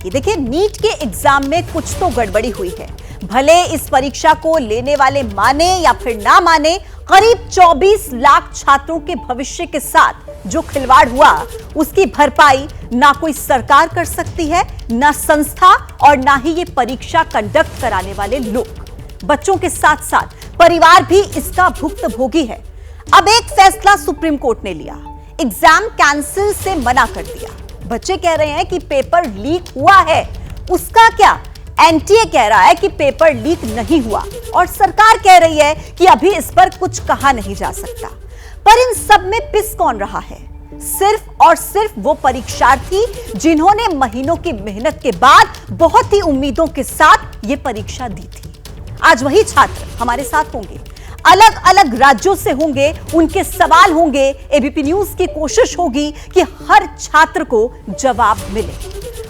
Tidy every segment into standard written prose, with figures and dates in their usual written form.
की। देखिए, नीट के एग्जाम में कुछ तो गड़बड़ी हुई है। भले इस परीक्षा को लेने वाले माने या फिर ना माने, करीब 24 लाख छात्रों के भविष्य के साथ जो खिलवाड़ हुआ, उसकी भरपाई ना कोई सरकार कर सकती है, ना संस्था और ना ही ये परीक्षा कंडक्ट कराने वाले लोग। बच्चों के साथ साथ परिवार भी इसका भुक्तभोगी है। अब एक फैसला सुप्रीम कोर्ट ने लिया, एग्जाम कैंसिल से मना कर दिया। बच्चे कह रहे हैं कि पेपर लीक हुआ है, उसका क्या? एनटीए कह रहा है कि पेपर लीक नहीं हुआ और सरकार कह रही है कि अभी इस पर कुछ कहा नहीं जा सकता। पर इन सब में पिस कौन रहा है? सिर्फ और सिर्फ वो परीक्षार्थी जिन्होंने महीनों की मेहनत के बाद बहुत ही उम्मीदों के साथ ये परीक्षा दी थी। आज वही छात्र हमारे साथ होंगे, अलग अलग राज्यों से होंगे, उनके सवाल होंगे। एबीपी न्यूज की कोशिश होगी कि हर छात्र को जवाब मिले।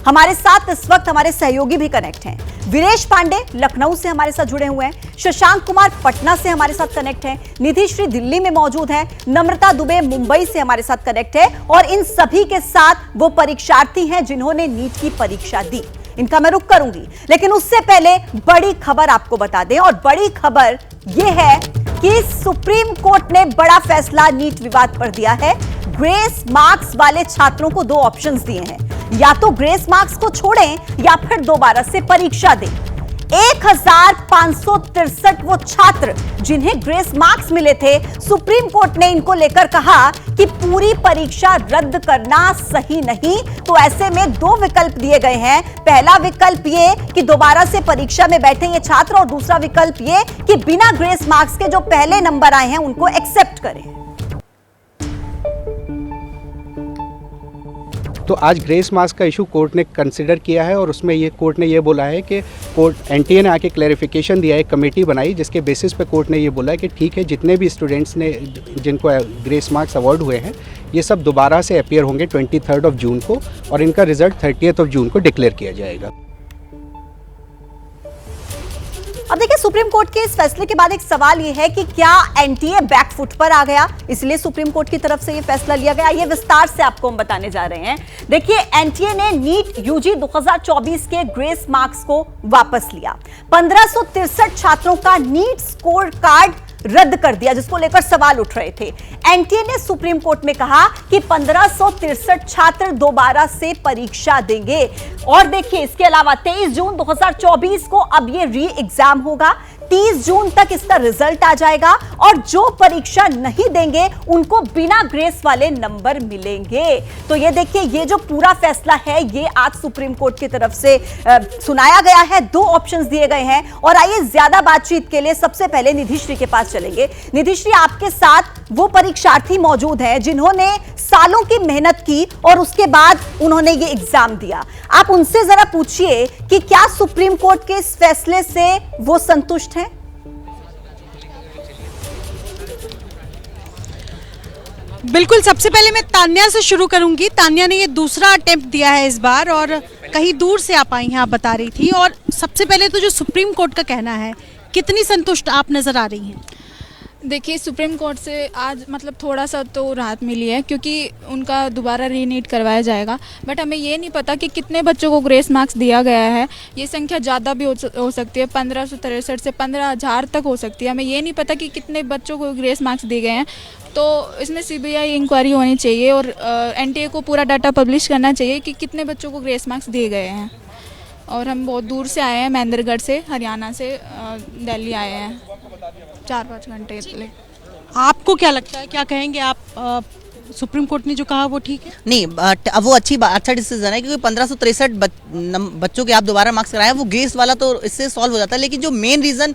हमारे साथ इस वक्त हमारे सहयोगी भी कनेक्ट हैं। वीरेश पांडे लखनऊ से हमारे साथ जुड़े हुए हैं, शशांक कुमार पटना से हमारे साथ कनेक्ट हैं, निधि श्री दिल्ली में मौजूद हैं, नम्रता दुबे मुंबई से हमारे साथ कनेक्ट है और इन सभी के साथ वो परीक्षार्थी हैं जिन्होंने नीट की परीक्षा दी। इनका मैं रुख करूंगी, लेकिन उससे पहले बड़ी खबर आपको बता दें, और बड़ी खबर यह है कि सुप्रीम कोर्ट ने बड़ा फैसला नीट विवाद पर दिया है। ग्रेस मार्क्स वाले छात्रों को 2 ऑप्शंस दिए हैं, या तो ग्रेस मार्क्स को छोड़ें या फिर दोबारा से परीक्षा दें। 1563 वो छात्र जिन्हें ग्रेस मार्क्स मिले थे, सुप्रीम कोर्ट ने इनको लेकर कहा कि पूरी परीक्षा रद्द करना सही नहीं। तो ऐसे में 2 विकल्प दिए गए हैं। पहला विकल्प ये कि दोबारा से परीक्षा में बैठे ये छात्र, और दूसरा विकल्प ये कि बिना ग्रेस मार्क्स के जो पहले नंबर आए हैं उनको एक्सेप्ट करें। तो आज ग्रेस मार्क्स का इशू कोर्ट ने कंसिडर किया है और उसमें ये कोर्ट ने ये बोला है कि कोर्ट एनटीए ने आके क्लैरिफिकेशन दिया है, एक कमेटी बनाई जिसके बेसिस पे कोर्ट ने ये बोला है कि ठीक है, जितने भी स्टूडेंट्स ने जिनको ग्रेस मार्क्स अवार्ड हुए हैं ये सब दोबारा से अपीयर होंगे 23 जून को, और इनका रिजल्ट 30 जून को डिक्लेयर किया जाएगा। अब देखिए, सुप्रीम कोर्ट के इस फैसले के बाद एक सवाल यह है कि क्या एनटीए बैकफुट पर आ गया, इसलिए सुप्रीम कोर्ट की तरफ से यह फैसला लिया गया। ये विस्तार से आपको हम बताने जा रहे हैं। देखिए, एनटीए ने नीट यूजी 2024 के ग्रेस मार्क्स को वापस लिया। 1563 छात्रों का नीट स्कोर कार्ड रद्द कर दिया, जिसको लेकर सवाल उठ रहे थे। एनटीए ने सुप्रीम कोर्ट में कहा कि 1563 छात्र दोबारा से परीक्षा देंगे। और देखिए, इसके अलावा 23 जून 2024 को अब ये री एग्जाम होगा। 30 जून तक इसका रिजल्ट आ जाएगा और जो परीक्षा नहीं देंगे उनको बिना ग्रेस वाले नंबर मिलेंगे। तो ये देखिए, ये जो पूरा फैसला है ये आज सुप्रीम कोर्ट की तरफ से सुनाया गया है। 2 ऑप्शंस दिए गए हैं। और आइए ज्यादा बातचीत के लिए सबसे पहले निधि श्री के पास चलेंगे। निधि श्री, आपके साथ वो परीक्षार्थी मौजूद हैं जिन्होंने सालों की मेहनत की और उसके बाद उन्होंने ये एग्जाम दिया। आप उनसे जरा पूछिए कि क्या सुप्रीम कोर्ट के इस फैसले से वो संतुष्ट हैं? बिल्कुल, सबसे पहले मैं तान्या से शुरू करूंगी। तान्या ने ये दूसरा अटेम्प्ट दिया है इस बार और कहीं दूर से आप आई हैं, आप बता रही थी। और सबसे पहले तो जो सुप्रीम कोर्ट का कहना है, कितनी संतुष्ट आप नजर आ रही हैं? देखिए, सुप्रीम कोर्ट से आज मतलब थोड़ा सा तो राहत मिली है, क्योंकि उनका दोबारा रीनीट करवाया जाएगा। बट हमें ये नहीं पता कि कितने बच्चों को ग्रेस मार्क्स दिया गया है। ये संख्या ज़्यादा भी हो सकती है, 1563 से 15,000 तक हो सकती है। हमें ये नहीं पता कि कितने बच्चों को ग्रेस मार्क्स दिए गए हैं। तो इसमें सीबीआई इंक्वायरी होनी चाहिए और एनटीए को पूरा डाटा पब्लिश करना चाहिए कि कितने बच्चों को ग्रेस मार्क्स दिए गए हैं। और हम बहुत दूर से आए हैं, महेंद्रगढ़ से, हरियाणा से दिल्ली आए हैं 4-5 घंटे के लिए। आपको क्या लगता है, क्या कहेंगे आप? सुप्रीम कोर्ट ने जो कहा वो ठीक है? नहीं, अब वो अच्छा डिसीजन है, क्योंकि 1563 बच्चों के आप दोबारा मार्क्स कराए, वो ग्रेस वाला तो इससे सॉल्व हो जाता है। लेकिन जो मेन रीज़न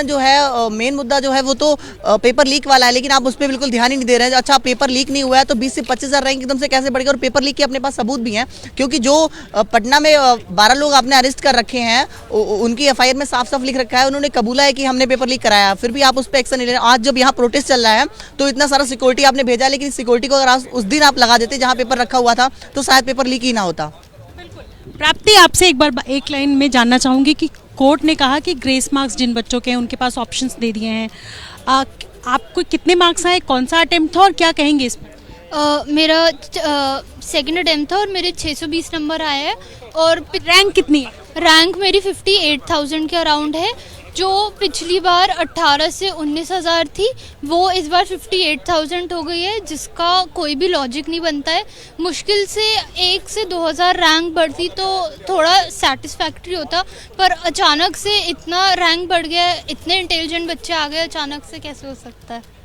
जो है, मेन मुद्दा जो है वो तो पेपर लीक वाला है। लेकिन आप उस पर बिल्कुल ध्यान ही नहीं दे रहे हैं। अच्छा, पेपर लीक नहीं हुआ है तो 20 से 25,000 रैंक एकदम से कैसे बढ़ेगा? और पेपर लीक के अपने पास सबूत भी हैं, क्योंकि जो पटना में 12 लोग आपने अरेस्ट कर रखे हैं, उनकी FIR में साफ साफ लिख रखा है, उन्होंने कबूला है कि हमने पेपर लीक कराया। फिर भी आप उस पर एक्शन नहीं ले रहे। आज जब यहाँ प्रोटेस्ट चल रहा है तो इतना सारा सिक्योरिटी आपने भेजा, लेकिन सिक्योरिटी को अगर आज उस दिन आप लगा देते जहां पेपर रखा हुआ था तो शायद पेपर लीक ही ना होता। प्राप्ति, आपसे एक लाइन में जानना चाहूंगी कि कोर्ट ने कहा कि ग्रेस मार्क्स जिन बच्चों के हैं उनके पास ऑप्शंस दे दिए हैं। आपको कितने मार्क्स आए, कौन सा अटेम्प्ट था और क्या कहेंगे इसमें? मेरा सेकंड अटेम्प्ट था और मेरे 620 नंबर आए हैं और रैंक कितनी है? रैंक मेरी 58,000 के अराउंड है। जो पिछली बार 18 से 19,000 थी वो इस बार 58,000 हो गई है, जिसका कोई भी लॉजिक नहीं बनता है। मुश्किल से 1 से 2,000 रैंक बढ़ती तो थोड़ा सेटिस्फैक्ट्री होता, पर अचानक से इतना रैंक बढ़ गया, इतने इंटेलिजेंट बच्चे आ गए, अचानक से कैसे हो सकता है?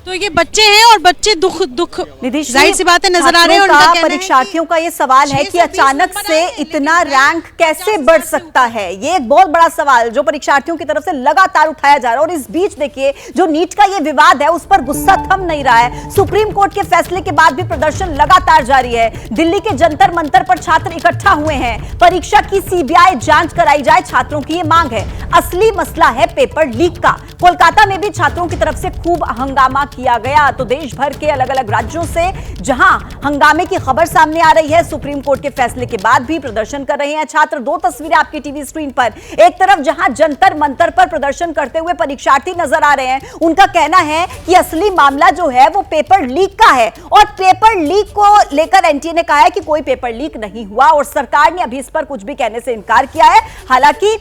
तो ये बच्चे हैं और बच्चे दुख निधीश जाहिर सी बात है नजर आ रहे हैं। छात्रों उनका का, कहना है परीक्षार्थियों का ये सवाल है कि 620 अचानक नंबर से आए हैं, इतना लेकिन रैंक कैसे बढ़ सकता है, ये एक बहुत बड़ा सवाल जो परीक्षार्थियों की तरफ से लगातार उठाया जा रहा है। और इस बीच देखिए जो नीट का ये विवाद है उस पर गुस्सा थम नहीं रहा है। सुप्रीम कोर्ट के फैसले के बाद भी प्रदर्शन लगातार जारी है। दिल्ली के जंतर मंतर पर छात्र इकट्ठा हुए हैं। परीक्षा की सीबीआई जांच कराई जाए, छात्रों की ये मांग है। असली मसला है पेपर लीक का। कोलकाता में भी छात्रों की तरफ से खूब हंगामा किया गया। तो देश भर के अलग अलग राज्यों से जहां हंगामे की खबर सामने आ रही है, सुप्रीम कोर्ट के फैसले के बाद भी प्रदर्शन कर रहे हैं छात्र। दो तस्वीरें आपकी टीवी स्क्रीन पर, एक तरफ जहां जंतर मंतर पर प्रदर्शन करते हुए परीक्षार्थी नजर आ रहे हैं, उनका कहना है कि असली मामला जो है वो पेपर लीक का है और पेपर लीक को लेकर एनटीए ने कहा है कि कोई पेपर लीक नहीं हुआ और सरकार ने अभी इस पर कुछ भी कहने से इनकार किया है। हालांकि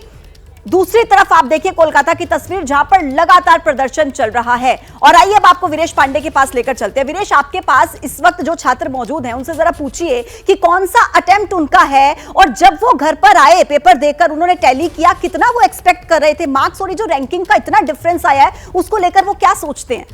दूसरी तरफ आप देखिए कोलकाता की तस्वीर जहां पर लगातार प्रदर्शन चल रहा है। और आइए अब आपको वीरेश पांडे के पास लेकर चलते हैं। वीरेश, आपके पास इस वक्त जो छात्र मौजूद हैं उनसे जरा पूछिए कि कौन सा अटेम्प्ट उनका है और जब वो घर पर आए पेपर देकर उन्होंने टैली किया, कितना वो एक्सपेक्ट कर रहे थे मार्क्स और ये जो रैंकिंग का इतना डिफरेंस आया है उसको लेकर वो क्या सोचते हैं?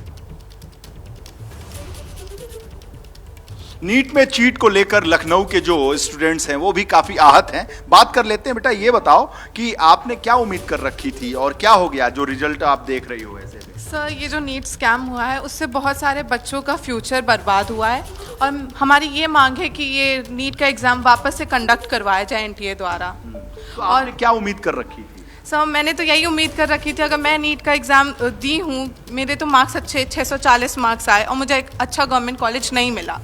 नीट में चीट को लेकर लखनऊ के जो स्टूडेंट्स हैं वो भी काफी आहत हैं। बात कर लेते हैं। बेटा ये बताओ कि आपने क्या उम्मीद कर रखी थी और क्या हो गया जो रिजल्ट आप देख रही हो ऐसे में? सर, ये जो नीट स्कैम हुआ है उससे बहुत सारे बच्चों का फ्यूचर बर्बाद हुआ है और हमारी ये मांग है कि ये नीट का एग्ज़ाम वापस से कंडक्ट करवाया जाए एनटीए द्वारा। तो आपने क्या उम्मीद कर रखी थी? सर, मैंने तो यही उम्मीद कर रखी थी, अगर मैं नीट का एग्ज़ाम दी हूँ, मेरे तो मार्क्स अच्छे 640 मार्क्स आए और मुझे एक अच्छा गवर्नमेंट कॉलेज नहीं मिला।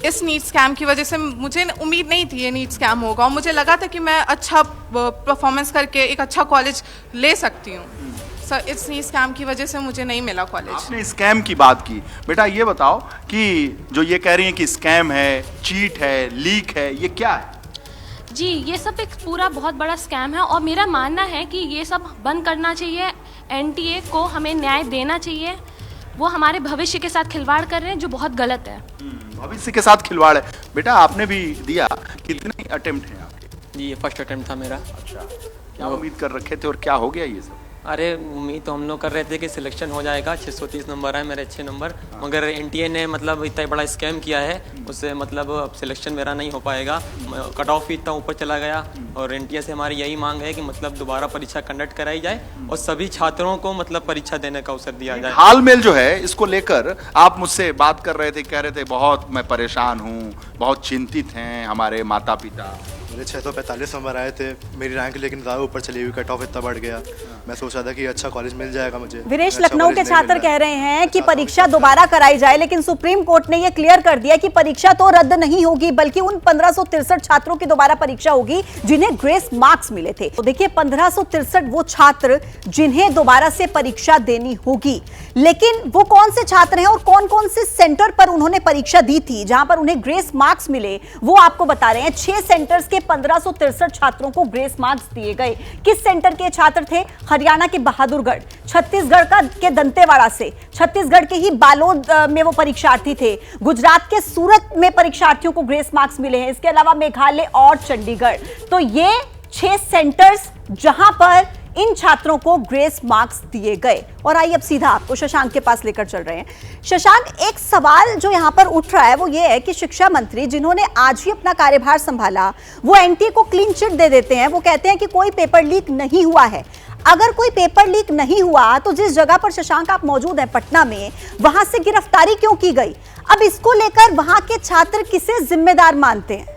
इस नीट स्कैम की वजह से मुझे उम्मीद नहीं थी ये नीट स्कैम होगा और मुझे लगा था कि मैं अच्छा परफॉर्मेंस करके एक अच्छा कॉलेज ले सकती हूँ। सर, इस नीट स्कैम की वजह से मुझे नहीं मिला कॉलेज। आपने स्कैम की बात की। बेटा ये बताओ कि जो ये कह रही हैं कि स्कैम है, चीट है, लीक है, ये क्या है? जी, ये सब एक पूरा बहुत बड़ा स्कैम है और मेरा मानना है कि ये सब बंद करना चाहिए। एनटीए को हमें न्याय देना चाहिए। वो हमारे भविष्य के साथ खिलवाड़ कर रहे हैं जो बहुत गलत है। भविष्य के साथ खिलवाड़ है। बेटा आपने भी दिया, कितने अटेम्प्ट हैं आपके? जी, ये फर्स्ट अटेम्प्ट था मेरा। अच्छा, क्या उम्मीद कर रखे थे और क्या हो गया ये सब? अरे उम्मीद तो हम लोग कर रहे थे कि सिलेक्शन हो जाएगा, 630 नंबर आए मेरे अच्छे नंबर, मगर एनटीए ने मतलब इतना बड़ा स्कैम किया है, उससे मतलब अब सिलेक्शन मेरा नहीं हो पाएगा। कट ऑफ भी इतना ऊपर चला गया और एनटीए से हमारी यही मांग है कि मतलब दोबारा परीक्षा कंडक्ट कराई जाए और सभी छात्रों को मतलब परीक्षा देने का अवसर दिया जाए। हाल मेल जो है इसको लेकर आप मुझसे बात कर रहे थे, कह रहे थे बहुत मैं परेशान हूँ, बहुत चिंतित हैं हमारे माता पिता। मेरे 645 नंबर आए थे, मेरी रैंक लेकिन ज़्यादा ऊपर चली हुई, कट ऑफ इतना बढ़ गया। मैं सोच रहा था कि अच्छा कॉलेज मिल जाएगा मुझे। वीरेश, लखनऊ के छात्र कह रहे हैं कि परीक्षा दोबारा कराई जाए, लेकिन सुप्रीम कोर्ट ने यह क्लियर कर दिया कि परीक्षा तो रद्द नहीं होगी बल्कि उन 1563 छात्रों की दोबारा परीक्षा होगी जिन्हें ग्रेस मार्क्स मिले थे। तो देखिए 1563 वो छात्र जिन्हें दोबारा से परीक्षा देनी होगी, लेकिन वो कौन से छात्र हैं और कौन कौन से सेंटर पर उन्होंने परीक्षा दी थी जहां पर उन्हें ग्रेस मार्क्स मिले, वो आपको बता रहे हैं। 6 सेंटर्स के 1563 छात्रों को ग्रेस मार्क्स दिए गए। किस सेंटर के छात्र थे? हरियाणा के बहादुरगढ़, छत्तीसगढ़ के दंतेवाड़ा से, छत्तीसगढ़ के ही बालोद में वो परीक्षार्थी थे, गुजरात के सूरत में परीक्षार्थियों को ग्रेस मार्क्स मिले हैं, इसके अलावा मेघालय और चंडीगढ़। तो ये 6 सेंटर्स जहां पर इन छात्रों को ग्रेस मार्क्स दिए गए। और आइए अब सीधा आपको शशांक के पास लेकर चल रहे हैं। शशांक, एक सवाल जो यहां पर उठ रहा है वो ये है कि शिक्षा मंत्री जिन्होंने आज ही अपना कार्यभार संभाला वो एनटीए को क्लीन चिट दे देते हैं। वो कहते हैं कि कोई पेपर लीक नहीं हुआ है। अगर कोई पेपर लीक नहीं हुआ तो जिस जगह पर शशांक आप मौजूद हैं पटना में, वहां से गिरफ्तारी क्यों की गई? अब इसको लेकर वहां के छात्र किसे जिम्मेदार मानते हैं?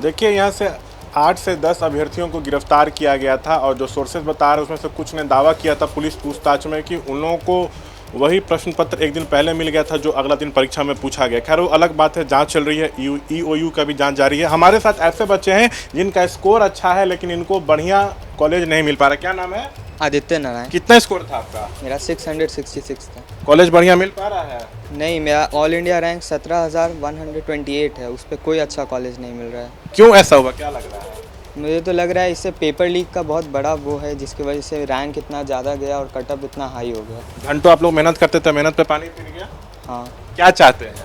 देखिए, यहाँ से 8 से 10 अभ्यर्थियों को गिरफ्तार किया गया था और जो सोर्सेज बता रहे हैं उसमें से कुछ ने दावा किया था पुलिस पूछताछ में कि उन लोगों को वही प्रश्न पत्र एक दिन पहले मिल गया था जो अगला दिन परीक्षा में पूछा गया। खैर वो अलग बात है, जांच चल रही है, ईओयू का भी जांच जारी है। हमारे साथ ऐसे बच्चे हैं जिनका स्कोर अच्छा है लेकिन इनको बढ़िया कॉलेज नहीं मिल पा रहा। क्या नाम है? आदित्य नारायण। कितना स्कोर था आपका? मेरा 666 था। कॉलेज बढ़िया मिल पा रहा है? नहीं, मेरा ऑल इंडिया रैंक 17,128 है, उस पर कोई अच्छा कॉलेज नहीं मिल रहा है। क्यों ऐसा हुआ, क्या लग रहा है? मुझे तो लग रहा है इससे पेपर लीक का बहुत बड़ा वो है, जिसकी वजह से रैंक इतना ज़्यादा गया और कटअप इतना हाई हो गया। घंटों आप लोग मेहनत करते थे, मेहनत पे पानी फिर गया। हाँ, क्या चाहते हैं?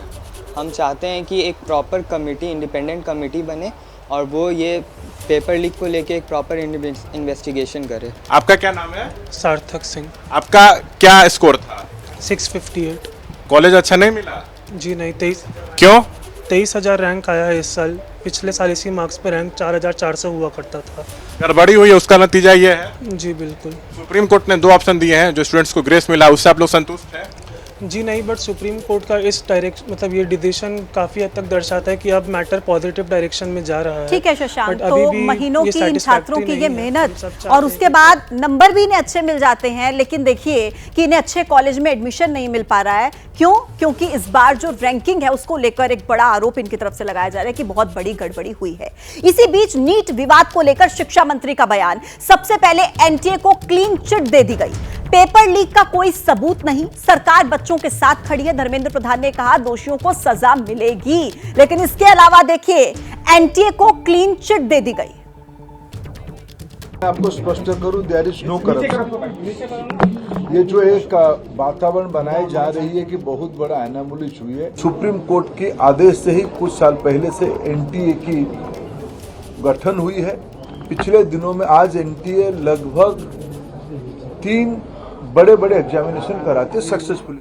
हम चाहते हैं कि एक प्रॉपर कमेटी, इंडिपेंडेंट कमेटी बने और वो ये पेपर लीक को लेके एक प्रॉपर इन्वेस्टिगेशन करे। आपका क्या नाम है? सार्थक सिंह। आपका क्या स्कोर था? 658। कॉलेज अच्छा नहीं मिला? जी नहीं, 23। क्यों? 23,000 रैंक आया है इस साल। पिछले साल इसी मार्क्स पे रैंक 4,400 हुआ करता था। गड़बड़ी हुई है, उसका नतीजा ये है। जी बिल्कुल। सुप्रीम कोर्ट ने 2 ऑप्शन दिए हैं जो स्टूडेंट्स को ग्रेस मिला, उससे आप लोग संतुष्ट हैं? जी नहीं, बट सुप्रीम कोर्ट का इस डायरेक्शन, मतलब ये डिसीजन काफ़ी हद तक दर्शाता है कि अब मैटर पॉजिटिव डायरेक्शन में जा रहा है। ठीक है शशांक, But अभी तो भी महीनों ये की इन छात्रों की satisfactory ये नहीं है। मेहनत हम सब चाहते और हैं उसके बाद नंबर भी इन्हें अच्छे मिल जाते हैं, लेकिन देखिए कि इन्हें अच्छे कॉलेज में एडमिशन नहीं मिल पा रहा है। क्यों? क्योंकि इस बार जो रैंकिंग है उसको लेकर एक बड़ा आरोप इनकी तरफ से लगाया जा रहा है कि बहुत बड़ी गड़बड़ी हुई है। इसी बीच नीट विवाद को लेकर शिक्षा मंत्री का बयान। सबसे पहले एनटीए को क्लीन चिट दे दी गई, पेपर लीक का कोई सबूत नहीं, सरकार बच्चों के साथ खड़ी है। धर्मेंद्र प्रधान ने कहा दोषियों को सजा मिलेगी, लेकिन इसके अलावा देखिए एनटीए को क्लीन चिट दे दी गई। आपको स्पष्ट करूं, देयर इज नो करप्शन। ये जो एक वातावरण बनाई जा रही है कि बहुत बड़ा एनामुलिश हुई है, सुप्रीम कोर्ट के आदेश से ही कुछ साल पहले से एनटीए की गठन हुई है। पिछले दिनों में आज एनटीए लगभग 3 बड़े बड़े एग्जामिनेशन कराते सक्सेसफुली।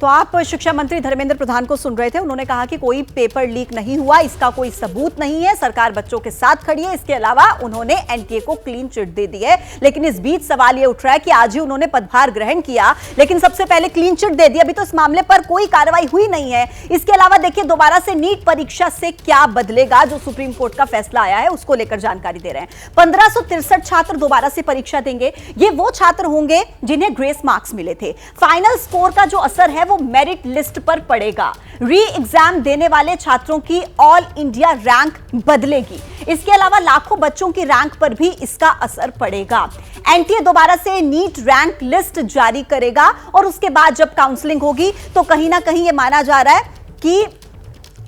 तो आप शिक्षा मंत्री धर्मेंद्र प्रधान को सुन रहे थे, उन्होंने कहा कि कोई पेपर लीक नहीं हुआ, इसका कोई सबूत नहीं है, सरकार बच्चों के साथ खड़ी है। इसके अलावा उन्होंने एनटीए को क्लीन चिट दे दी है। लेकिन इस बीच सवाल यह उठ रहा है कि आज ही उन्होंने पदभार ग्रहण किया, लेकिन सबसे पहले क्लीन चिट दे दी, अभी तो इस मामले पर कोई कार्रवाई हुई नहीं है। इसके अलावा देखिए दोबारा से नीट परीक्षा से क्या बदलेगा, जो सुप्रीम कोर्ट का फैसला आया है उसको लेकर जानकारी दे रहे हैं। 1563 छात्र दोबारा से परीक्षा देंगे। ये वो छात्र होंगे जिन्हें ग्रेस मार्क्स मिले थे। फाइनल स्कोर का जो असर है वो मेरिट लिस्ट पर पड़ेगा। री एग्जाम देने वाले छात्रों की ऑल इंडिया रैंक बदलेगी। इसके अलावा लाखों बच्चों की रैंक पर भी इसका असर पड़ेगा। एनटीए दोबारा से नीट रैंक लिस्ट जारी करेगा और उसके बाद जब काउंसलिंग होगी तो कहीं ना कहीं यह माना जा रहा है कि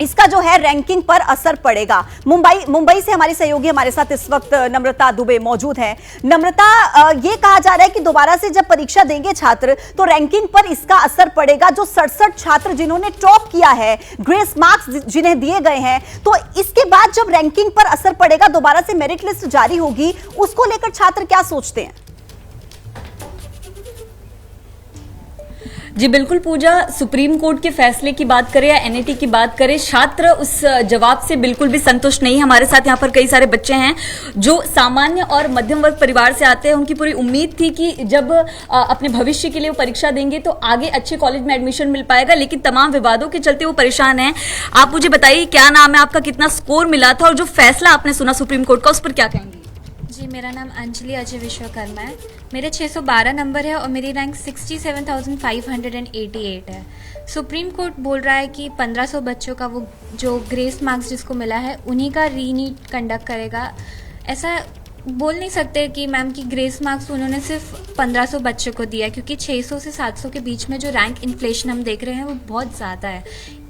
इसका जो है रैंकिंग पर असर पड़ेगा। मुंबई से हमारी सहयोगी हमारे साथ इस वक्त नम्रता दुबे मौजूद हैं। नम्रता, ये कहा जा रहा है कि दोबारा से जब परीक्षा देंगे छात्र तो रैंकिंग पर इसका असर पड़ेगा। जो 67 छात्र जिन्होंने टॉप किया है, ग्रेस मार्क्स जिन्हें दिए गए हैं, तो इसके बाद जब रैंकिंग पर असर पड़ेगा, दोबारा से मेरिट लिस्ट जारी होगी, उसको लेकर छात्र क्या सोचते हैं? जी बिल्कुल पूजा, सुप्रीम कोर्ट के फैसले की बात करें या एनईटी की बात करें, छात्र उस जवाब से बिल्कुल भी संतुष्ट नहीं। हमारे साथ यहाँ पर कई सारे बच्चे हैं जो सामान्य और मध्यम वर्ग परिवार से आते हैं। उनकी पूरी उम्मीद थी कि जब अपने भविष्य के लिए वो परीक्षा देंगे तो आगे अच्छे कॉलेज में एडमिशन मिल पाएगा, लेकिन तमाम विवादों के चलते वो परेशान हैं। आप मुझे बताइए क्या नाम है आपका, कितना स्कोर मिला था और जो फैसला आपने सुना सुप्रीम कोर्ट का उस पर क्या कहेंगे? जी, मेरा नाम अंजलि अजय विश्वकर्मा है। मेरे 612 नंबर है और मेरी रैंक 67,588 है। सुप्रीम कोर्ट बोल रहा है कि 1500 बच्चों का वो जो ग्रेस मार्क्स जिसको मिला है उन्हीं का रीनीट कंडक्ट करेगा। ऐसा बोल नहीं सकते कि मैम की ग्रेस मार्क्स उन्होंने सिर्फ 1500 बच्चों को दिया, क्योंकि 600 से 700 के बीच में जो रैंक इन्फ्लेशन हम देख रहे हैं वो बहुत ज़्यादा है।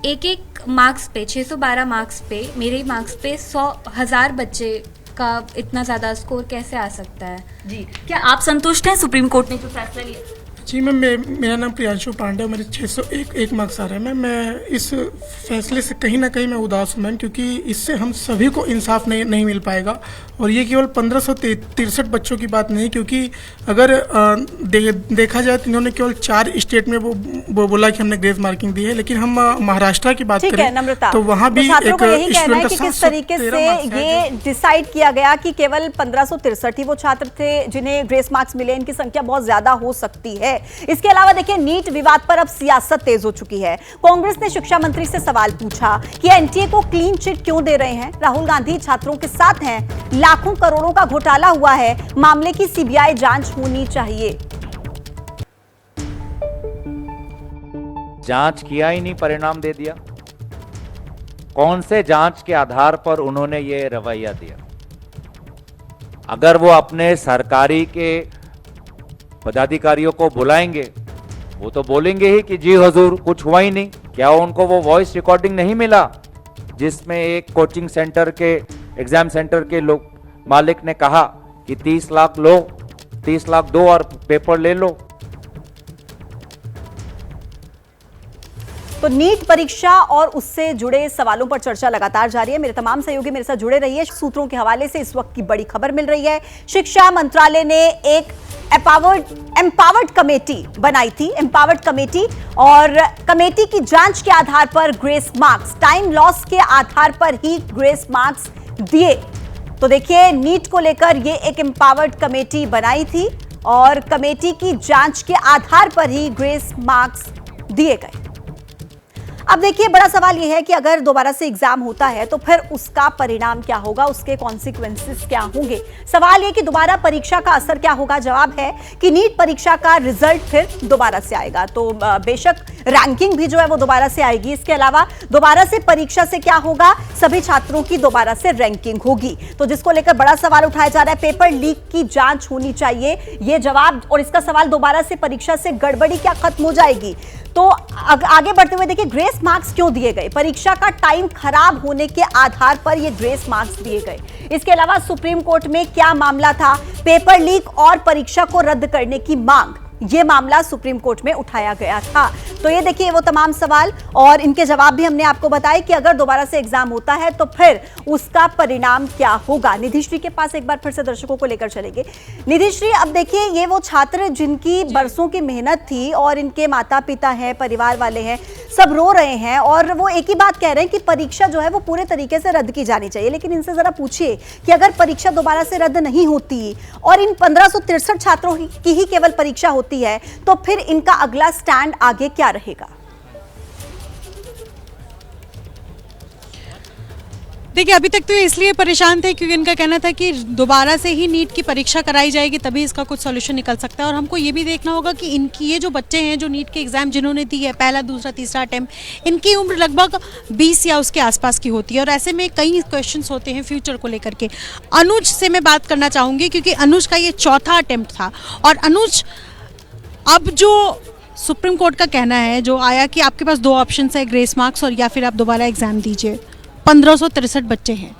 एक मार्क्स पे 612 मार्क्स पे, मेरे मार्क्स पे 100,000 बच्चे का इतना ज़्यादा स्कोर कैसे आ सकता है? जी, क्या आप संतुष्ट हैं सुप्रीम कोर्ट ने जो फैसला लिया? जी मैम, मेरा नाम प्रियांशु पांडे है, मेरे 601 मार्क्स आ रहे हैं मैम। मैं इस फैसले से कहीं ना कहीं मैं उदास हूँ मैम, क्योंकि इससे हम सभी को इंसाफ नहीं मिल पाएगा। और ये केवल 1563 बच्चों की बात नहीं, क्योंकि अगर देखा जाए तो इन्होंने केवल 4 स्टेट में वो बोला कि हमने ग्रेस मार्किंग दी है, लेकिन हम महाराष्ट्र की बात करें तो वहाँ भी एक स्टूडेंट का किस तरीके से ये डिसाइड किया गया कि केवल 1563 ही वो छात्र थे जिन्हें ग्रेस मार्क्स मिले, इनकी संख्या बहुत ज्यादा हो सकती है। इसके अलावा देखिए नीट विवाद पर अब सियासत तेज हो चुकी है। कांग्रेस ने शिक्षा मंत्री से सवाल पूछा कि एनटीए को क्लीन चिट क्यों दे रहे हैं। राहुल गांधी छात्रों के साथ हैं, लाखों करोड़ों का घोटाला हुआ है, मामले की सीबीआई जांच होनी चाहिए। जांच किया ही नहीं, परिणाम दे दिया। कौन से जांच के आधार पर उन्होंने ये रवैया दिया? अगर वो अपने सरकारी के पदाधिकारियों को बुलाएंगे वो तो बोलेंगे ही कि जी हुजूर कुछ हुआ ही नहीं। क्या उनको वो वॉइस रिकॉर्डिंग नहीं मिला जिसमें एक कोचिंग सेंटर के एग्जाम सेंटर के लोग मालिक ने कहा कि 30 लाख लो, 30 लाख दो और पेपर ले लो। तो नीट परीक्षा और उससे जुड़े सवालों पर चर्चा लगातार जारी है। मेरे तमाम सहयोगी मेरे साथ जुड़े रहिए। सूत्रों के हवाले से इस वक्त की बड़ी खबर मिल रही है। शिक्षा मंत्रालय ने एक एम्पावर्ड कमेटी बनाई थी, एम्पावर्ड कमेटी, और कमेटी की जांच के आधार पर ग्रेस मार्क्स, टाइम लॉस के आधार पर ही ग्रेस मार्क्स दिए। तो देखिए, नीट को लेकर ये एक एम्पावर्ड कमेटी बनाई थी और कमेटी की जांच के आधार पर ही ग्रेस मार्क्स दिए गए। अब देखिए, बड़ा सवाल यह है कि अगर दोबारा से एग्जाम होता है तो फिर उसका परिणाम क्या होगा, उसके कॉन्सिक्वेंसेस क्या होंगे। सवाल यह कि दोबारा परीक्षा का असर क्या होगा। जवाब है कि नीट परीक्षा का रिजल्ट फिर दोबारा से आएगा। तो बेशक रैंकिंग भी जो है वो दोबारा से आएगी। इसके अलावा दोबारा से परीक्षा से क्या होगा, सभी छात्रों की दोबारा से रैंकिंग होगी। तो जिसको लेकर बड़ा सवाल उठाया जा रहा है, पेपर लीक की जांच होनी चाहिए, ये जवाब। और इसका सवाल, दोबारा से परीक्षा से गड़बड़ी क्या खत्म हो जाएगी। तो आगे बढ़ते हुए देखिए, ग्रेस मार्क्स क्यों दिए गए। परीक्षा का टाइम खराब होने के आधार पर ये ग्रेस मार्क्स दिए गए। इसके अलावा सुप्रीम कोर्ट में क्या मामला था, पेपर लीक और परीक्षा को रद्द करने की मांग, ये मामला सुप्रीम कोर्ट में उठाया गया था। तो ये देखिए वो तमाम सवाल और इनके जवाब भी हमने आपको बताए कि अगर दोबारा से एग्जाम होता है तो फिर उसका परिणाम क्या होगा। निधिश्री के पास एक बार फिर से दर्शकों को लेकर चलेंगे। निधिश्री, अब देखिए, ये वो छात्र जिनकी बरसों की मेहनत थी और इनके माता पिता हैं, परिवार वाले हैं, सब रो रहे हैं और वो एक ही बात कह रहे हैं कि परीक्षा जो है वो पूरे तरीके से रद्द की जानी चाहिए। लेकिन इनसे जरा पूछिए कि अगर परीक्षा दोबारा से रद्द नहीं होती और इन 1563 छात्रों की ही केवल परीक्षा होती है तो फिर इनका अगला स्टैंड आगे क्या रहेगा। देखिए, अभी तक तो ये इसलिए परेशान थे क्योंकि इनका कहना था कि दोबारा से ही नीट की परीक्षा कराई जाएगी तभी इसका कुछ सॉल्यूशन निकल सकता है। और हमको ये भी देखना होगा कि इनकी ये जो बच्चे हैं जो नीट के एग्जाम जिन्होंने दी है, पहला, दूसरा, तीसरा अटेम्प्ट, इनकी उम्र लगभग 20 या उसके आसपास की होती है और ऐसे में कई क्वेश्चंस होते हैं फ्यूचर को लेकर के। अनुज से मैं बात करना चाहूँगी क्योंकि अनुज का ये चौथा अटेम्प्ट था। और अनुज, अब जो सुप्रीम कोर्ट का कहना है जो आया कि आपके पास दो ऑप्शन है, ग्रेस मार्क्स और या फिर आप दोबारा एग्जाम दीजिए। 1563 बच्चे हैं।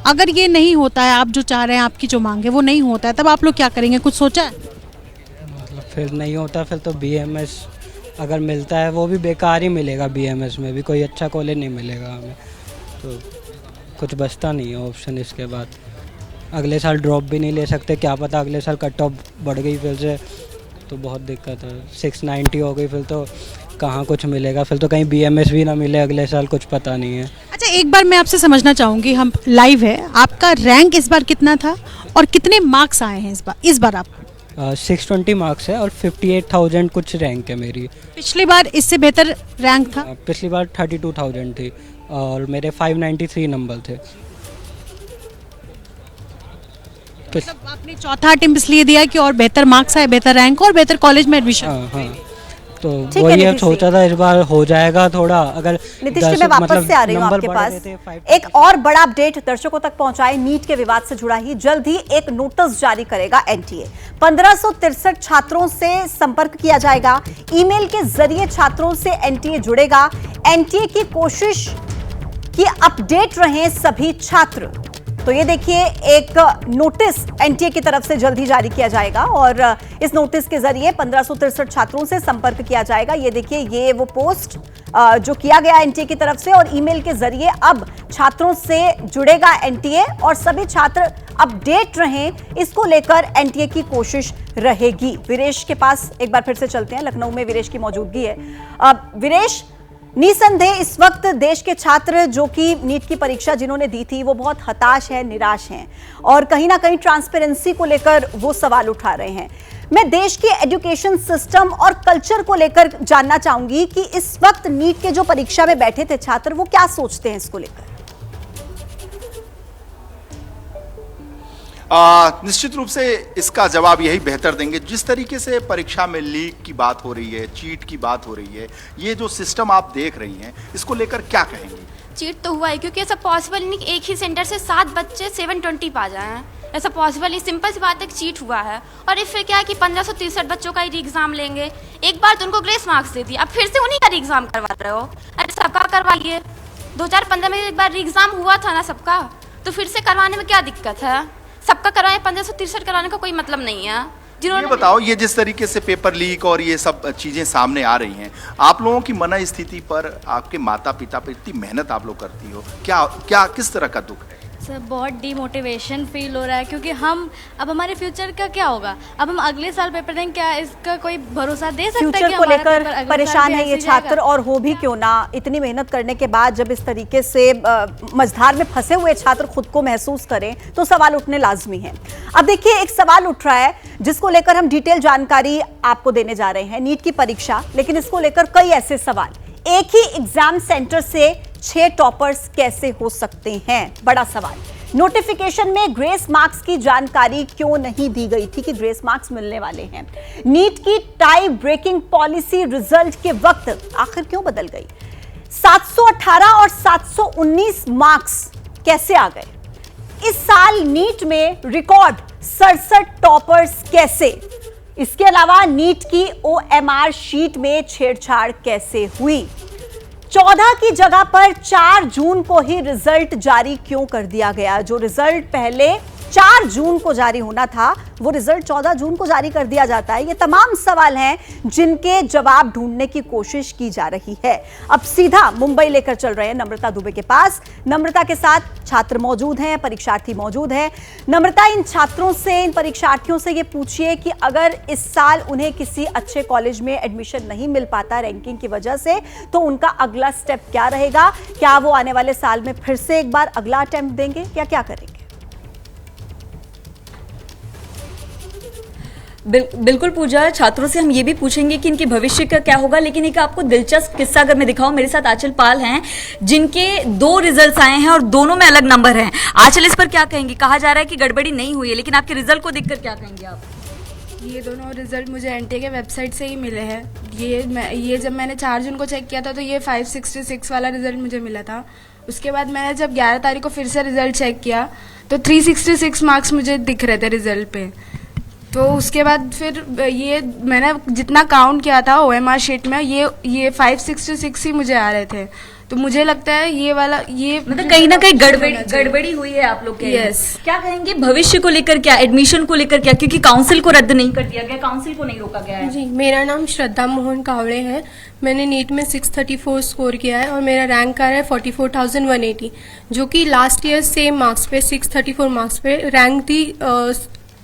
अगर ये नहीं होता है, आप जो चाह रहे हैं, आपकी जो मांग है वो नहीं होता है, तब आप लोग क्या करेंगे, कुछ सोचा है? मतलब फिर नहीं होता, फिर तो BMS अगर मिलता है वो भी बेकार ही मिलेगा। BMS में भी कोई अच्छा कॉलेज नहीं मिलेगा हमें, तो कुछ बचता नहीं है ऑप्शन। इसके बाद अगले साल ड्रॉप भी नहीं ले सकते, क्या पता अगले साल कट ऑफ बढ़ गई फिर से तो बहुत दिक्कत है। 690 हो गई फिर तो कहाँ कुछ मिलेगा, फिर तो कहीं BMS भी ना मिले अगले साल, कुछ पता नहीं है। अच्छा, एक बार मैं आपसे समझना चाहूँगी, हम लाइव है, आपका रैंक इस बार कितना था और कितने मार्क्स आए हैं इस बार आपको? 620 मार्क्स है और 58,000 कुछ रैंक है मेरी। पिछली बार इससे बेहतर रैंक था? पिछली बार 32,000 थी और मेरे 593 नंबर थे। मतलब आपने चौथा अटेम्प्ट इसलिए दिया कि और बेहतर मार्क्स आए, बेहतर रैंक और बेहतर कॉलेज में एडमिशन। हाँ, तो वही अब सोचा था इस बार हो जाएगा थोड़ा। अगर नीतीश जी, मैं वापस से आ रही हूँ आपके पास। एक और बड़ा अपडेट दर्शकों तक पहुंचाए नीट के विवाद से जुड़ा ही। जल्द ही एक नोटिस जारी करेगा NTA। 1563 छात्रों से संपर्क किया जाएगा। ईमेल के जरिए छात्रों से NTA जुड़ेगा। NTA की कोशिश कि अपडेट रहें सभी छात्र। तो ये देखिए, एक नोटिस NTA की तरफ से जल्द ही जारी किया जाएगा और इस नोटिस के जरिए 1563 छात्रों से संपर्क किया जाएगा। ये देखिए, ये वो पोस्ट जो किया गया NTA की तरफ से और ईमेल के जरिए अब छात्रों से जुड़ेगा NTA और सभी छात्र अपडेट रहें, इसको लेकर NTA की कोशिश रहेगी। वीरेश के पास एक बार फिर से चलते हैं, लखनऊ में वीरेश की मौजूदगी है। वीरेश, निसंदेह इस वक्त देश के छात्र जो कि नीट की परीक्षा जिन्होंने दी थी वो बहुत हताश हैं, निराश हैं और कहीं ना कहीं ट्रांसपेरेंसी को लेकर वो सवाल उठा रहे हैं। मैं देश के एजुकेशन सिस्टम और कल्चर को लेकर जानना चाहूंगी कि इस वक्त नीट के जो परीक्षा में बैठे थे छात्र वो क्या सोचते हैं इसको लेकर। निश्चित रूप से इसका जवाब यही बेहतर देंगे। जिस तरीके से परीक्षा में लीक की बात हो रही है, चीट की बात हो रही है, ये जो सिस्टम आप देख रही हैं, इसको लेकर क्या कहेंगे? चीट तो हुआ है क्योंकि ऐसा पॉसिबल नहीं कि एक ही सेंटर से 7 बच्चे 720 पा जाए हैं। ऐसा पॉसिबल, ये सिंपल सी बात है कि चीट हुआ है। और इस फिर क्या है कि 1563 बच्चों का ही एग्ज़ाम लेंगे, एक बार तो उनको ग्रेस मार्क्स दे दिए, अब फिर से उन्हीं का एग्ज़ाम करवा रहे हो। अरे सबका करवाइए, 2015 में एक बार एग्ज़ाम हुआ था ना सबका, तो फिर से करवाने में क्या दिक्कत है? सबका करवाए, 1563 कराने का कोई मतलब नहीं है। ये बताओ, ये जिस तरीके से पेपर लीक और ये सब चीजें सामने आ रही हैं, आप लोगों की मन स्थिति पर, आपके माता पिता पर इतनी मेहनत आप लोग करती हो, क्या क्या किस तरह का दुख है? सर बहुत डीमोटिवेशन फील हो रहा है, क्योंकि हम अब हमारे फ्यूचर का क्या होगा? अब हम अगले साल पेपर देंगे, क्या इसका कोई भरोसा दे सकता है? फ्यूचर को लेकर परेशान है ये छात्र, और हो भी क्यों ना, इतनी मेहनत करने के बाद जब इस तरीके से मझधार में फंसे हुए छात्र खुद को महसूस करें तो सवाल उठने लाजमी है। अब देखिए, एक सवाल उठ रहा है जिसको लेकर हम डिटेल जानकारी आपको देने जा रहे हैं, नीट की परीक्षा। लेकिन इसको लेकर कई ऐसे सवाल, एक ही एग्जाम सेंटर से 6 टॉपर्स कैसे हो सकते हैं, बड़ा सवाल। नोटिफिकेशन में ग्रेस मार्क्स की जानकारी क्यों नहीं दी गई थी कि ग्रेस मार्क्स मिलने वाले हैं? नीट की टाई ब्रेकिंग पॉलिसी रिजल्ट के वक्त आखिर क्यों बदल गई? 718 और 719 मार्क्स कैसे आ गए? इस साल नीट में रिकॉर्ड 67 टॉपर्स कैसे? इसके अलावा नीट की OMR शीट में छेड़छाड़ कैसे हुई? 14 की जगह पर 4 जून को ही रिजल्ट जारी क्यों कर दिया गया? जो रिजल्ट पहले 4 जून को जारी होना था, वो रिजल्ट 14 जून को जारी कर दिया जाता है। ये तमाम सवाल हैं जिनके जवाब ढूंढने की कोशिश की जा रही है। अब सीधा मुंबई लेकर चल रहे हैं नम्रता दुबे के पास। नम्रता के साथ छात्र मौजूद हैं, परीक्षार्थी मौजूद हैं। नम्रता, इन छात्रों से, इन परीक्षार्थियों से ये पूछिए कि अगर इस साल उन्हें किसी अच्छे कॉलेज में एडमिशन नहीं मिल पाता रैंकिंग की वजह से, तो उनका अगला स्टेप क्या रहेगा? क्या वो आने वाले साल में फिर से एक बार अगला अटेम्प्ट देंगे या क्या करेंगे? बिल्कुल पूजा, छात्रों से हम ये भी पूछेंगे कि इनके भविष्य का क्या होगा। लेकिन एक आपको दिलचस्प किस्सा अगर मैं दिखाऊं, मेरे साथ आंचल पाल हैं जिनके 2 रिजल्ट्स आए हैं और दोनों में अलग नंबर हैं। आंचल, इस पर क्या कहेंगे? कहा जा रहा है कि गड़बड़ी नहीं हुई है, लेकिन आपके रिजल्ट को देखकर क्या कहेंगे आप? ये दोनों रिजल्ट मुझे एनटीए के वेबसाइट से ही मिले हैं। ये जब मैंने 4 जून को चेक किया था तो ये 566 वाला रिजल्ट मुझे मिला था। उसके बाद मैंने जब 11 तारीख को फिर से रिजल्ट चेक किया तो 366 मार्क्स मुझे दिख रहे थे रिजल्ट पे। तो उसके बाद फिर ये मैंने जितना काउंट किया था OMR शीट में, ये 566 ही मुझे आ रहे थे। तो मुझे लगता है ये वाला, ये मतलब कहीं ना कहीं गड़बड़ी हुई है आप लोग के। यस। क्या कहेंगे भविष्य को लेकर, क्या एडमिशन को लेकर, क्या क्योंकि काउंसिल को रद्द नहीं कर दिया गया, काउंसिल को नहीं रोका गया है? जी, मेरा नाम श्रद्धा मोहन कावड़े है। मैंने नीट में 634 स्कोर किया है और मेरा रैंक आ रहा है 44,180, जो कि लास्ट ईयर सेम मार्क्स पे 634 मार्क्स पे रैंक थी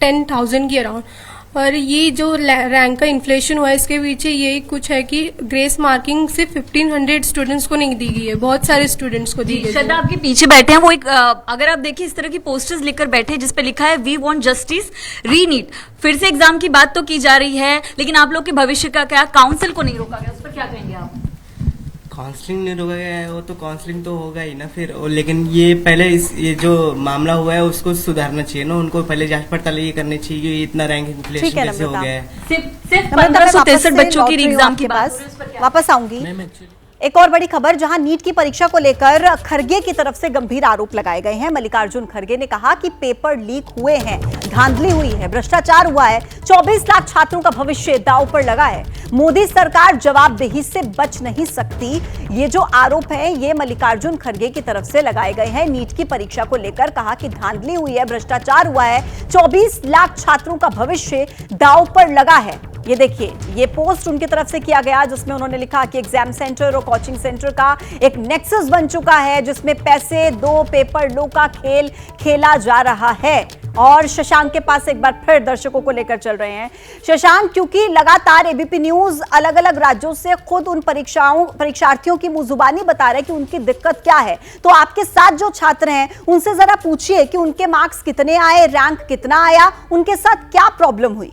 10,000 के अराउंड। और ये जो रैंक का इन्फ्लेशन हुआ है, इसके पीछे यही कुछ है कि ग्रेस मार्किंग सिर्फ 1500 स्टूडेंट्स को नहीं दी गई है, बहुत सारे स्टूडेंट्स को दी गई है। श्रद्धा आपके पीछे बैठे हैं, वो एक अगर आप देखिए इस तरह की पोस्टर्स लेकर बैठे हैं जिसपे लिखा है वी वांट जस्टिस रीनीट। फिर से एग्जाम की बात तो की जा रही है, लेकिन आप लोग के भविष्य का क्या? काउंसिल को नहीं रोका गया, उस पर क्या कहेंगे आप? काउंसलिंग नहीं रोका गया है, वो तो काउंसलिंग तो होगा ही ना फिर। लेकिन ये पहले ये जो मामला हुआ है उसको सुधारना चाहिए ना, उनको पहले जांच पड़ताल ये करनी चाहिए कि इतना रैंक इन्फ्लेशन कैसे हो गया है। सिर्फ 1563 बच्चों की एग्जाम के पास वापस आऊंगी। एक और बड़ी खबर, जहां नीट की परीक्षा को लेकर खरगे की तरफ से गंभीर आरोप लगाए गए हैं। मल्लिकार्जुन खरगे ने कहा कि पेपर लीक हुए हैं, धांधली हुई है, भ्रष्टाचार हुआ है, 24 लाख छात्रों का भविष्य दांव पर लगा है। मोदी सरकार जवाबदेही से बच नहीं सकती। ये जो आरोप है ये मल्लिकार्जुन खरगे की तरफ से लगाए गए हैं नीट की परीक्षा को लेकर। कहा कि धांधली हुई है, भ्रष्टाचार हुआ है, 24 लाख छात्रों का भविष्य दांव पर लगा है। ये देखिए, ये पोस्ट उनकी तरफ से किया गया जिसमें उन्होंने लिखा कि एग्जाम सेंटर और कोचिंग सेंटर का एक नेक्सस बन चुका है जिसमें पैसे दो, पेपर लो का खेल खेला जा रहा है। और शशांक के पास एक बार फिर दर्शकों को लेकर चल रहे हैं। शशांक, क्योंकि लगातार एबीपी न्यूज अलग अलग राज्यों से खुद उन परीक्षार्थियों की मुंहजुबानी बता रहे हैं कि उनकी दिक्कत क्या है, तो आपके साथ जो छात्र हैं उनसे जरा पूछिए कि उनके मार्क्स कितने आए, रैंक कितना आया, उनके साथ क्या प्रॉब्लम हुई।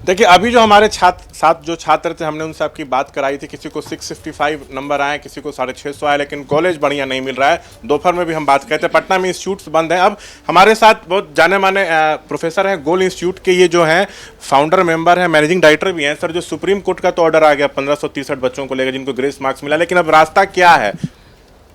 देखिए, अभी जो हमारे साथ जो छात्र थे हमने उनसे आपकी बात कराई थी, किसी को 655 नंबर आए, किसी को 650 आए, लेकिन कॉलेज बढ़िया नहीं मिल रहा है। दोपहर में भी हम बात करते हैं, पटना में इंस्टीट्यूट्स बंद हैं। अब हमारे साथ बहुत जाने माने प्रोफेसर हैं, गोल इंस्टीट्यूट के, ये जो हैं फाउंडर मेंबर हैं, मैनेजिंग डायरेक्टर भी हैं। सर, जो सुप्रीम कोर्ट का तो ऑर्डर आ गया 1563 बच्चों को लेकर जिनको ग्रेस मार्क्स मिला, लेकिन अब रास्ता क्या है?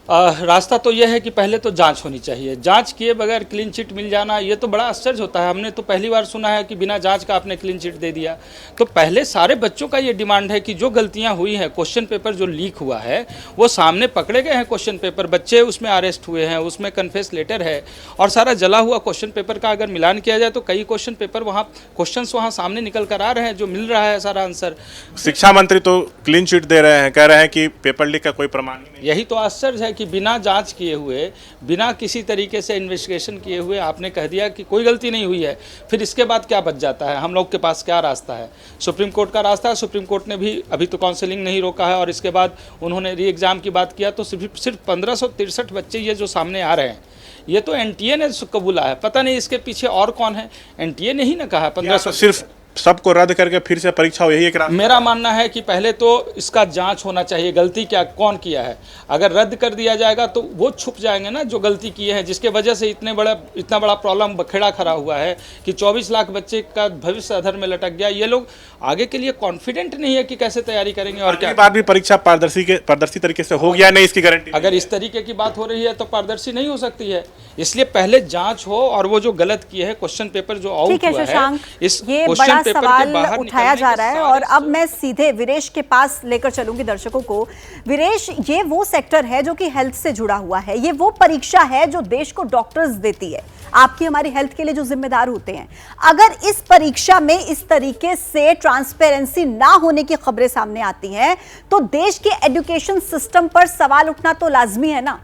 रास्ता तो यह है कि पहले तो जांच होनी चाहिए। जांच किए बगैर क्लीन चिट मिल जाना ये तो बड़ा आश्चर्य होता है। हमने तो पहली बार सुना है कि बिना जांच का आपने क्लीन चिट दे दिया। तो पहले सारे बच्चों का ये डिमांड है कि जो गलतियां हुई हैं, क्वेश्चन पेपर जो लीक हुआ है वो सामने पकड़े गए हैं क्वेश्चन पेपर, बच्चे उसमें अरेस्ट हुए हैं, उसमें कन्फेस लेटर है और सारा जला हुआ क्वेश्चन पेपर का अगर मिलान किया जाए तो कई क्वेश्चन पेपर वहाँ सामने निकल कर आ रहे हैं, जो मिल रहा है सारा आंसर। शिक्षा मंत्री तो क्लीन चिट दे रहे हैं, कह रहे हैं कि पेपर लीक का कोई प्रमाण नहीं। यही तो आश्चर्य है कि बिना जांच किए हुए, बिना किसी तरीके से इन्वेस्टिगेशन किए हुए आपने कह दिया कि कोई गलती नहीं हुई है। फिर इसके बाद क्या बच जाता है? हम लोग के पास क्या रास्ता है? सुप्रीम कोर्ट का रास्ता है। सुप्रीम कोर्ट ने भी अभी तो काउंसलिंग नहीं रोका है और इसके बाद उन्होंने री एग्ज़ाम की बात किया तो सिर्फ 1563 बच्चे ये जो सामने आ रहे हैं ये तो एनटीए ने कबूला है। पता नहीं इसके पीछे और कौन है। एनटीए ने ही ना कहा 1500 सिर्फ सबको रद्द करके फिर से परीक्षा हो, यही एक रास्ता। मेरा मानना है कि पहले तो इसका जांच होना चाहिए, गलती क्या कौन किया है। अगर रद्द कर दिया जाएगा तो वो छुप जाएंगे ना जो गलती किए हैं, जिसके वजह से इतना बड़ा प्रॉब्लम बखेड़ा खड़ा हुआ है कि 24 लाख बच्चे का भविष्य अधर में लटक गया। ये लोग आगे के लिए कॉन्फिडेंट नहीं है कि कैसे तैयारी करेंगे। और क्या बार भी परीक्षा पारदर्शी तरीके से हो गया नहीं, इसकी गारंटी? अगर इस तरीके की बात हो रही है तो पारदर्शी नहीं हो सकती है। इसलिए पहले जांच हो और वो जो गलत किए हैं क्वेश्चन पेपर जो आउट हुआ है, इस क्वेश्चन सवाल उठाया जा रहा है। और अब मैं सीधे वीरेश के पास लेकर चलूंगी दर्शकों को। वीरेश, ये वो सेक्टर है जो कि हेल्थ से जुड़ा हुआ है, ये वो परीक्षा है जो देश को डॉक्टर्स देती है, आपकी हमारी हेल्थ के लिए जो जिम्मेदार होते हैं। अगर इस परीक्षा में इस तरीके से ट्रांसपेरेंसी ना होने की खबरें सामने आती हैं तो देश के एजुकेशन सिस्टम पर सवाल उठना तो लाजमी है ना।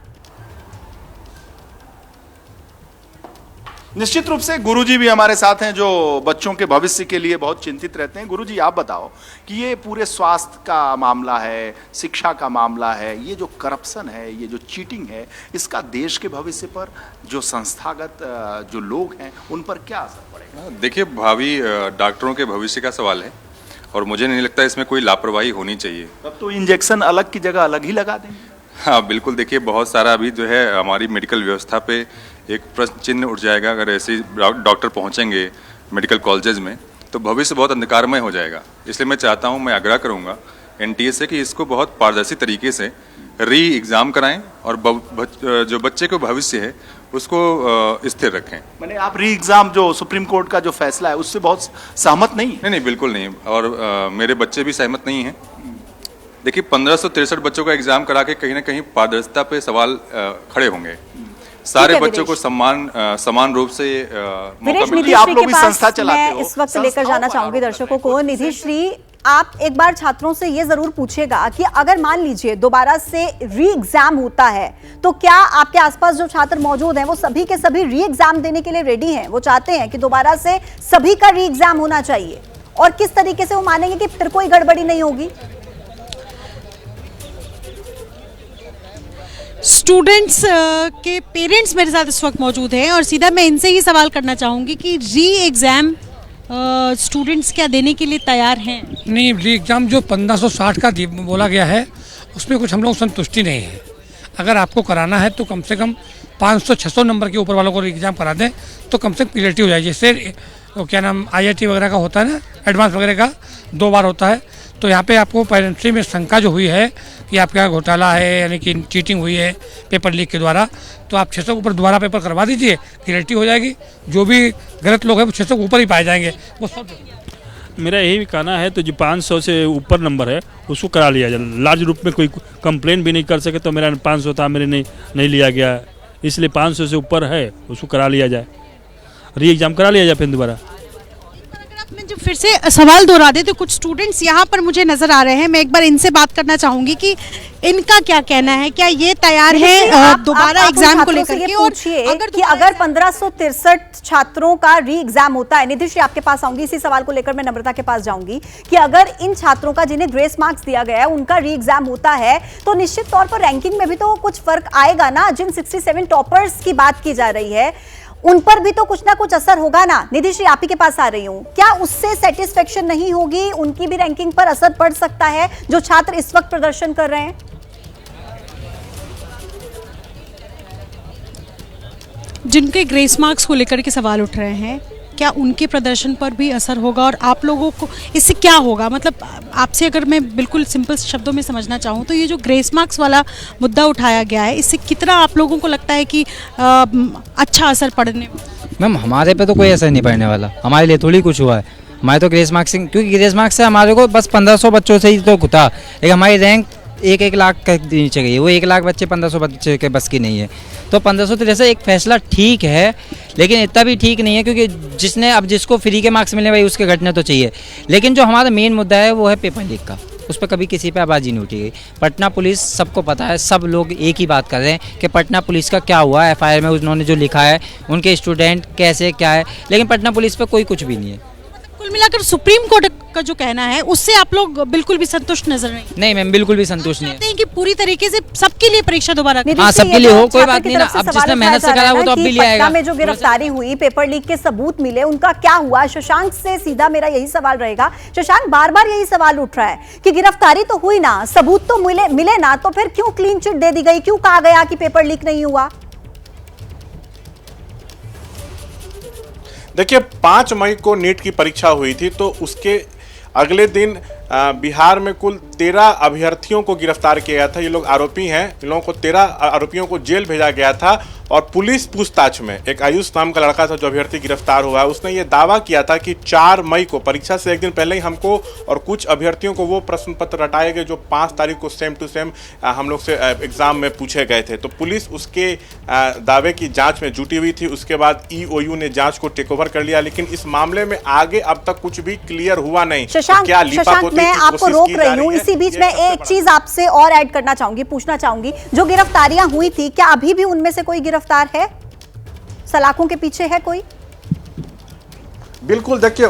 निश्चित रूप से गुरुजी भी हमारे साथ हैं जो बच्चों के भविष्य के लिए बहुत चिंतित रहते हैं। गुरुजी, आप बताओ कि ये पूरे स्वास्थ्य का मामला है, शिक्षा का मामला है, ये जो करप्शन है, ये जो चीटिंग है, इसका देश के भविष्य पर, जो संस्थागत जो लोग हैं, उन पर क्या असर पड़ेगा? देखिए, भावी डॉक्टरों के भविष्य का सवाल है और मुझे नहीं लगता इसमें कोई लापरवाही होनी चाहिए। तब तो इंजेक्शन अलग की जगह अलग ही लगा देंगे। हाँ बिल्कुल, देखिए बहुत सारा अभी जो है हमारी मेडिकल व्यवस्था पे एक प्रश्न चिन्ह उठ जाएगा। अगर ऐसे डॉक्टर पहुंचेंगे मेडिकल कॉलेजेस में तो भविष्य बहुत अंधकारमय हो जाएगा। इसलिए मैं चाहता हूं, मैं आग्रह करूंगा एनटीए से कि इसको बहुत पारदर्शी तरीके से री एग्ज़ाम कराएं और जो बच्चे को भविष्य है उसको स्थिर रखें। मैंने आप री एग्ज़ाम जो सुप्रीम कोर्ट का जो फैसला है उससे बहुत सहमत नहीं? नहीं, बिल्कुल नहीं। और मेरे बच्चे भी सहमत नहीं हैं। देखिए, 1563 बच्चों का एग्जाम करा के कहीं ना कहीं पारदर्शिता पे सवाल खड़े होंगे। सारे बच्चों को समान रूप से मौका मिले। आप लोग भी संस्था चलाते हो। इस वक्त लेकर जाना चाहूंगी दर्शकों को। निधि श्री, आप एक बार छात्रों से ये जरूर पूछेगा कि अगर मान लीजिए दोबारा से री एग्जाम होता है तो क्या आपके आसपास जो छात्र मौजूद हैं वो सभी के सभी री एग्जाम देने के लिए रेडी हैं? वो चाहते हैं कि दोबारा से सभी का री एग्जाम होना चाहिए, और किस तरीके से वो मानेंगे कि फिर कोई गड़बड़ी नहीं होगी? स्टूडेंट्स के पेरेंट्स मेरे साथ इस वक्त मौजूद हैं और सीधा मैं इनसे ही सवाल करना चाहूँगी कि री एग्ज़ाम स्टूडेंट्स क्या देने के लिए तैयार हैं? नहीं, री एग्ज़ाम जो 1560 का बोला गया है उसमें कुछ हम लोग संतुष्टि नहीं है। अगर आपको कराना है तो कम से कम 500-600 नंबर के ऊपर वालों को री एग्ज़ाम करा दें तो कम से कम क्लियरिटी हो जाए। जैसे क्या नाम IIT वगैरह का होता है ना, एडवांस वगैरह का 2 बार होता है, तो यहाँ पे आपको पेरेंट्री में शंका जो हुई है कि आपके यहाँ घोटाला है, यानी कि चीटिंग हुई है पेपर लीक के द्वारा, तो आप 600 के ऊपर दोबारा पेपर करवा दीजिए, क्लियरिटी हो जाएगी। जो भी गलत लोग हैं वो 600 के ऊपर ही पाए जाएंगे। वो सब मेरा यही कहना है, तो जो 500 से ऊपर नंबर है उसको करा लिया जाए। लार्ज रूप में कोई कंप्लेंट भी नहीं कर सके तो मेरा 500 था, मेरे नहीं लिया गया, इसलिए 500 से ऊपर है उसको करा लिया जाए, री एग्ज़ाम करा लिया जाए फिर दोबारा। मैं जो फिर से सवाल दोहरा दे तो कुछ स्टूडेंट्स यहाँ पर मुझे नजर आ रहे हैं, मैं एक बार इनसे बात करना चाहूंगी कि इनका क्या कहना है, क्या ये तैयार है दोबारा एग्जाम को लेकर के? और अगर 1563 छात्रों का री एग्जाम होता है, निधि श्री आपके पास आऊंगी, इसी सवाल को लेकर मैं नम्रता के पास जाऊंगी कि अगर इन छात्रों का जिन्हें ग्रेस मार्क्स दिया गया है उनका री एग्जाम होता है तो निश्चित तौर पर रैंकिंग में भी तो कुछ फर्क आएगा ना। जिन 67 टॉपर्स की बात की जा रही है उन पर भी तो कुछ ना कुछ असर होगा ना। निधि श्री, आप ही के पास आ रही हूं, क्या उससे सेटिस्फेक्शन नहीं होगी? उनकी भी रैंकिंग पर असर पड़ सकता है जो छात्र इस वक्त प्रदर्शन कर रहे हैं? जिनके ग्रेस मार्क्स को लेकर के सवाल उठ रहे हैं, क्या उनके प्रदर्शन पर भी असर होगा और आप लोगों को इससे क्या होगा? मतलब आपसे अगर मैं बिल्कुल सिंपल शब्दों में समझना चाहूँ तो ये जो ग्रेस मार्क्स वाला मुद्दा उठाया गया है, इससे कितना आप लोगों को लगता है कि अच्छा असर पड़ने में? मैम हमारे पे तो कोई असर नहीं पड़ने वाला, हमारे लिए थोड़ी कुछ हुआ है। हमारे तो ग्रेस मार्क्स, क्योंकि ग्रेस मार्क्स से हमारे को बस 1500 बच्चों से ही तो था, लेकिन हमारी रैंक 1-1 लाख के नीचे गई है। वो 1 लाख बच्चे 1500 बच्चे के बस की नहीं है, तो 1500 तो जैसे एक फैसला ठीक है, लेकिन इतना भी ठीक नहीं है, क्योंकि जिसने अब जिसको फ्री के मार्क्स मिले भाई उसके घटने तो चाहिए। लेकिन जो हमारा मेन मुद्दा है वो है पेपर लीक का, उस पर कभी किसी पे आवाज़ ही नहीं उठी गई। पटना पुलिस, सबको पता है, सब लोग एक ही बात कर रहे हैं कि पटना पुलिस का क्या हुआ, FIR में उन्होंने जो लिखा है, उनके स्टूडेंट कैसे क्या है, लेकिन पटना पुलिस पे कोई कुछ भी नहीं है। कुल मिलाकर सुप्रीम कोर्ट का जो कहना है उससे आप लोग बिल्कुल भी संतुष्ट नजर नहीं? मैम बिल्कुल भी संतुष्ट नहीं है कि पूरी तरीके से सबके लिए परीक्षा दोबारा, हाँ सबके लिए हो, कोई बात नहीं ना। अब जिसने मेहनत से करा वो तो अब भी ले आएगा। में जो गिरफ्तारी हुई, पेपर लीक के सबूत मिले, उनका क्या हुआ? शशांक से सीधा मेरा यही सवाल रहेगा। शशांक, बार बार यही सवाल उठ रहा है कि गिरफ्तारी तो हुई ना, सबूत तो मिले ना, तो फिर क्यों क्लीन चिट दे दी गई? क्यों कहा गया कि पेपर लीक नहीं हुआ? देखिए 5 मई को नीट की परीक्षा हुई थी, तो उसके अगले दिन बिहार में कुल 13 अभ्यर्थियों को गिरफ्तार किया गया था। ये लोग आरोपी हैं, इन लोगों को 13 आरोपियों को जेल भेजा गया था। और पुलिस पूछताछ में एक आयुष नाम का लड़का था जो अभ्यर्थी गिरफ्तार हुआ है, उसने ये दावा किया था कि 4 मई को परीक्षा से एक दिन पहले ही हमको और कुछ अभ्यर्थियों को वो प्रश्न पत्र रटाए गए जो 5 तारीख को सेम टू सेम हम लोग से एग्जाम में पूछे गए थे। तो पुलिस उसके दावे की जांच में जुटी हुई थी। उसके बाद EOU ने जांच को टेक ओवर कर लिया, लेकिन इस मामले में आगे अब तक कुछ भी क्लियर हुआ नहीं। शशांक, मैं आपको रोक रही हूँ, इसी बीच में एक चीज आपसे और ऐड करना चाहूंगी, पूछना चाहूंगी, जो गिरफ्तारियां हुई थी, क्या अभी भी उनमें से कोई गिरफ्तार है? सलाखों के पीछे है कोई? बिल्कुल, देखिए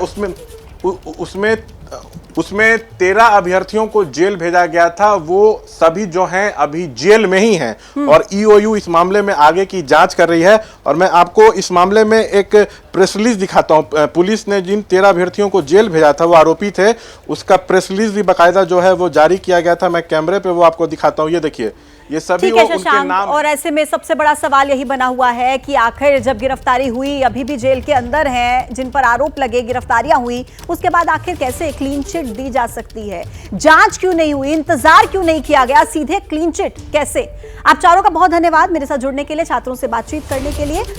उसमें 13 अभ्यर्थियों को जेल भेजा गया था, वो सभी जो हैं अभी जेल में ही हैं और EOU इस मामले में आगे की जांच कर रही है। और मैं आपको इस मामले में एक प्रेस रिलीज दिखाता हूं। पुलिस ने जिन 13 अभ्यर्थियों को जेल भेजा था, वो आरोपी थे, उसका प्रेस रिलीज भी बाकायदा जो है वो जारी किया गया था। मैं कैमरे पे वो आपको दिखाता हूं, ये देखिए, ये सभी वो उनके नाम। और ऐसे में सबसे बड़ा सवाल यही बना हुआ है कि आखिर जब गिरफ्तारी हुई, अभी भी जेल के अंदर हैं, जिन पर आरोप लगे, गिरफ्तारियां हुई, उसके बाद आखिर कैसे क्लीन चिट दी जा सकती है? जांच क्यों नहीं हुई? इंतजार क्यों नहीं किया गया? सीधे क्लीन चिट कैसे? आप चारों का बहुत धन्यवाद मेरे साथ जुड़ने के लिए, छात्रों से बातचीत करने के लिए।